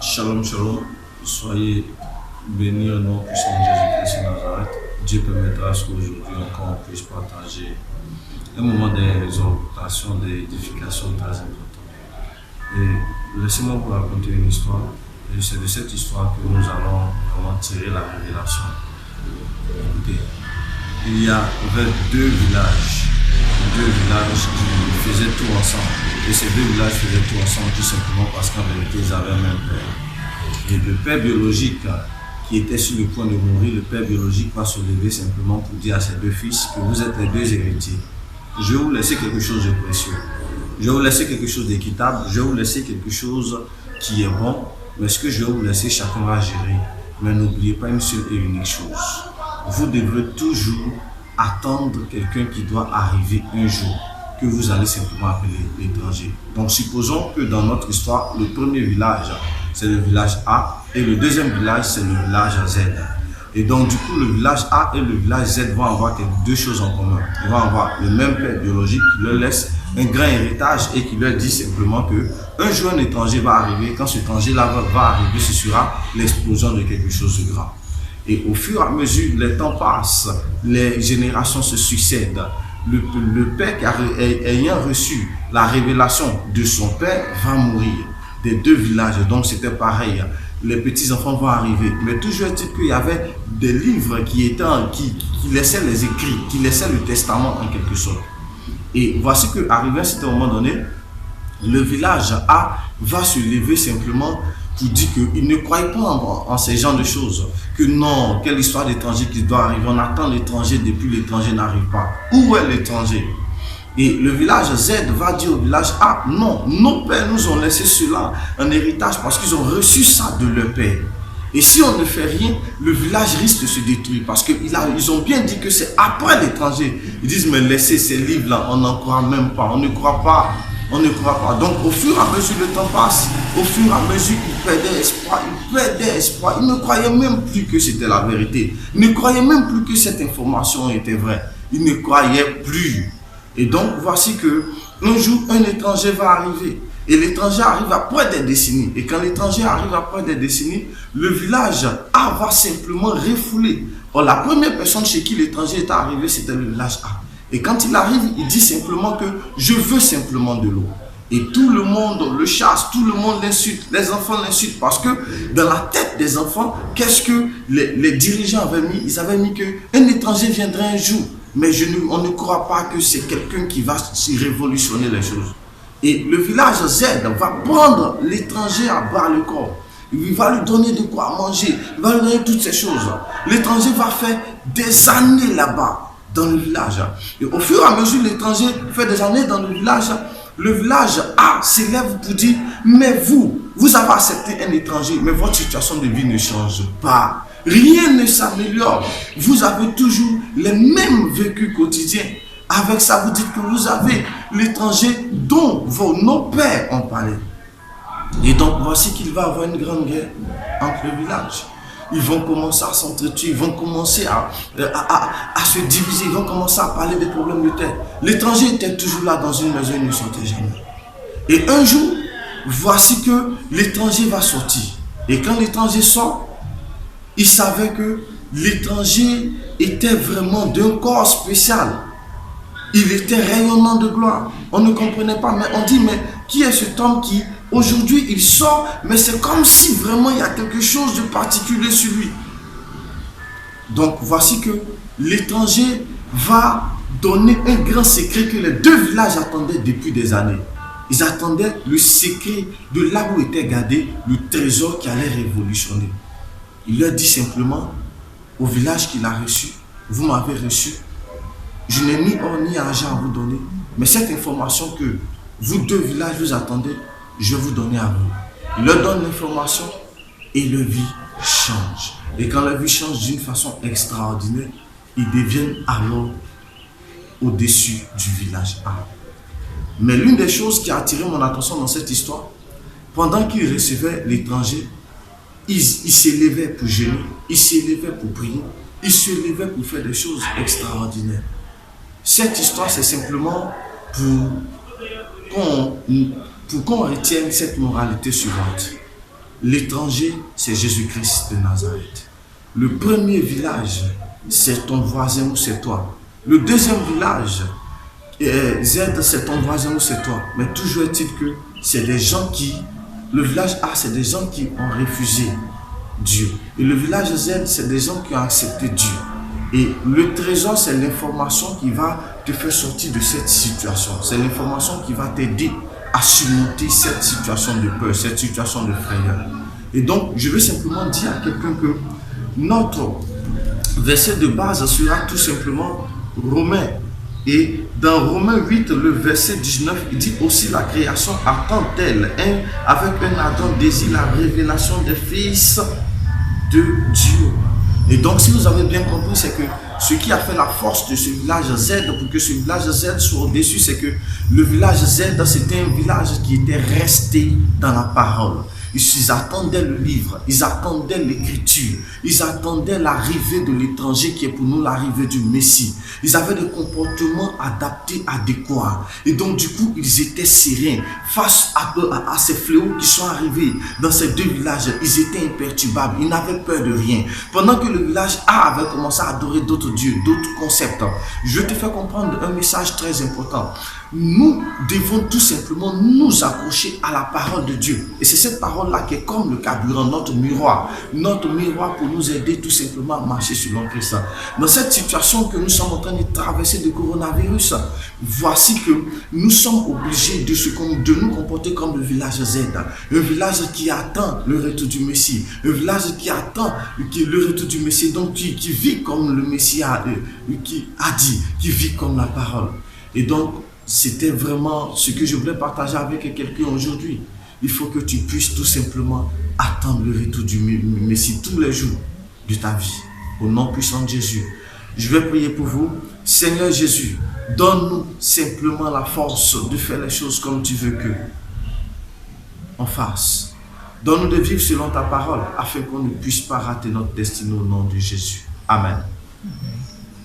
Shalom, shalom. Soyez bénis au nom puissant de Jésus-Christ de Nazareth. Dieu permettra qu'aujourd'hui encore on puisse partager un moment d'exhortation, d'édification très important. Et laissez-moi vous raconter une histoire. Et c'est de cette histoire que nous allons vraiment tirer la révélation. Écoutez, il y avait deux villages qui faisaient tout ensemble. Et ces deux villages faisaient tout ensemble tout simplement parce qu'en vérité, ils avaient un même père. Et le père biologique qui était sur le point de mourir, le père biologique va se lever simplement pour dire à ses deux fils que vous êtes les deux héritiers. Je vais vous laisser quelque chose de précieux. Je vais vous laisser quelque chose d'équitable. Je vais vous laisser quelque chose qui est bon. Mais ce que je vais vous laisser, chacun va gérer. Mais n'oubliez pas une seule et unique chose. Vous devrez toujours attendre quelqu'un qui doit arriver un jour, que vous allez simplement appeler l'étranger. Donc supposons que dans notre histoire, le premier village, c'est le village A, et le deuxième village, c'est le village Z. Et donc du coup, le village A et le village Z vont avoir deux choses en commun. Ils vont avoir le même père biologique qui leur laisse un grand héritage et qui leur dit simplement que un jour un étranger va arriver. Quand cet étranger-là va arriver, ce sera l'explosion de quelque chose de grand. Et au fur et à mesure, les temps passent, les générations se succèdent. Le père ayant reçu la révélation de son père va mourir des deux villages. Donc c'était pareil. Les petits-enfants vont arriver. Mais toujours est-il qu'il y avait des livres qui laissaient les écrits, qui laissaient le testament en quelque sorte. Et voici qu'arrivé à cet moment donné, le village A va se lever simplement pour dire qu'il ne croit pas en ces genres de choses. Que non, quelle histoire d'étranger qui doit arriver. On attend l'étranger depuis l'étranger n'arrive pas. Où est l'étranger? Et le village Z va dire au village A, non, nos pères nous ont laissé cela en héritage parce qu'ils ont reçu ça de leur père. Et si on ne fait rien, le village risque de se détruire parce qu'ils ont bien dit que c'est après l'étranger. Ils disent, mais laissez ces livres-là, on n'en croit même pas, on ne croit pas. On ne croit pas. Donc, au fur et à mesure le temps passe, au fur et à mesure il perdait espoir, il ne croyait même plus que c'était la vérité. Il ne croyait même plus que cette information était vraie. Il ne croyait plus. Et donc, voici que un jour, un étranger va arriver. Et l'étranger arrive après des décennies. Et quand l'étranger arrive après des décennies, le village A va simplement refouler. Or, la première personne chez qui l'étranger est arrivé, c'était le village A. Et quand il arrive, il dit simplement que je veux simplement de l'eau. Et tout le monde le chasse, tout le monde l'insulte, les enfants l'insultent. Parce que dans la tête des enfants, qu'est-ce que les dirigeants avaient mis? Ils avaient mis qu'un étranger viendrait un jour. Mais on ne croit pas que c'est quelqu'un qui va révolutionner les choses. Et le village Z va prendre l'étranger à bras le corps. Il va lui donner de quoi manger, il va lui donner toutes ces choses. L'étranger va faire des années là-bas. Dans le village. Et au fur et à mesure, l'étranger fait des années dans le village A s'élève pour dire, mais vous avez accepté un étranger, mais votre situation de vie ne change pas. Rien ne s'améliore. Vous avez toujours les mêmes vécus quotidiens. Avec ça, vous dites que vous avez l'étranger dont nos pères ont parlé. Et donc, voici qu'il va y avoir une grande guerre entre le village. Ils vont commencer à s'entretuer, ils vont commencer à se diviser, ils vont commencer à parler des problèmes de terre. L'étranger était toujours là dans une maison, il ne sortait jamais. Et un jour, voici que l'étranger va sortir. Et quand l'étranger sort, il savait que l'étranger était vraiment d'un corps spécial. Il était rayonnant de gloire. On ne comprenait pas, mais on dit, mais qui est cet homme qui, aujourd'hui, il sort, mais c'est comme si vraiment il y a quelque chose de particulier sur lui. Donc, voici que l'étranger va donner un grand secret que les deux villages attendaient depuis des années. Ils attendaient le secret de là où était gardé le trésor qui allait révolutionner. Il leur dit simplement au village qu'il a reçu, vous m'avez reçu. Je n'ai ni or ni argent à vous donner, mais cette information que vous deux villages vous attendez, je vais vous donner à vous. Il leur donne l'information et leur vie change. Et quand leur vie change d'une façon extraordinaire, ils deviennent alors au-dessus du village A. Mais l'une des choses qui a attiré mon attention dans cette histoire, pendant qu'ils recevaient l'étranger, ils s'élevaient pour jeûner, ils s'élevaient pour prier, ils s'élevaient pour faire des choses extraordinaires. Cette histoire, c'est simplement pour qu'on retienne cette moralité suivante. L'étranger, c'est Jésus-Christ de Nazareth. Le premier village, c'est ton voisin ou c'est toi. Le deuxième village, Z, c'est ton voisin ou c'est toi. Mais toujours est-il que c'est des gens qui... Le village A, c'est des gens qui ont refusé Dieu. Et le village Z, c'est des gens qui ont accepté Dieu. Et le trésor, c'est l'information qui va te faire sortir de cette situation. C'est l'information qui va t'aider à surmonter cette situation de peur, cette situation de frayeur. Et donc, je veux simplement dire à quelqu'un que notre verset de base sera tout simplement Romains. Et dans Romains 8, le verset 19, il dit aussi: la création attend-elle avec un ardent désir la révélation des fils de Dieu. Et donc, si vous avez bien compris, c'est que ce qui a fait la force de ce village Z, pour que ce village Z soit au-dessus, c'est que le village Z, c'était un village qui était resté dans la parole. Ils attendaient le livre, ils attendaient l'écriture, ils attendaient l'arrivée de l'étranger qui est pour nous l'arrivée du Messie. Ils avaient des comportements adaptés, adéquats. Et donc du coup, ils étaient sereins face à ces fléaux qui sont arrivés dans ces deux villages. Ils étaient imperturbables, ils n'avaient peur de rien. Pendant que le village A avait commencé à adorer d'autres dieux, d'autres concepts, je te fais comprendre un message très important. Nous devons tout simplement nous accrocher à la parole de Dieu. Et c'est cette parole-là qui est comme le carburant, notre miroir pour nous aider tout simplement à marcher selon Christ. Dans cette situation que nous sommes en train de traverser de coronavirus, voici que nous sommes obligés de nous comporter comme le village Z. Un village qui attend le retour du Messie. Un village qui attend le retour du Messie, donc qui vit comme le Messie a dit, qui vit comme la parole. Et donc, c'était vraiment ce que je voulais partager avec quelqu'un aujourd'hui. Il faut que tu puisses tout simplement attendre le retour du Messie tous les jours de ta vie. Au nom puissant de Jésus. Je vais prier pour vous. Seigneur Jésus, donne-nous simplement la force de faire les choses comme tu veux que on fasse. Donne-nous de vivre selon ta parole afin qu'on ne puisse pas rater notre destinée au nom de Jésus. Amen.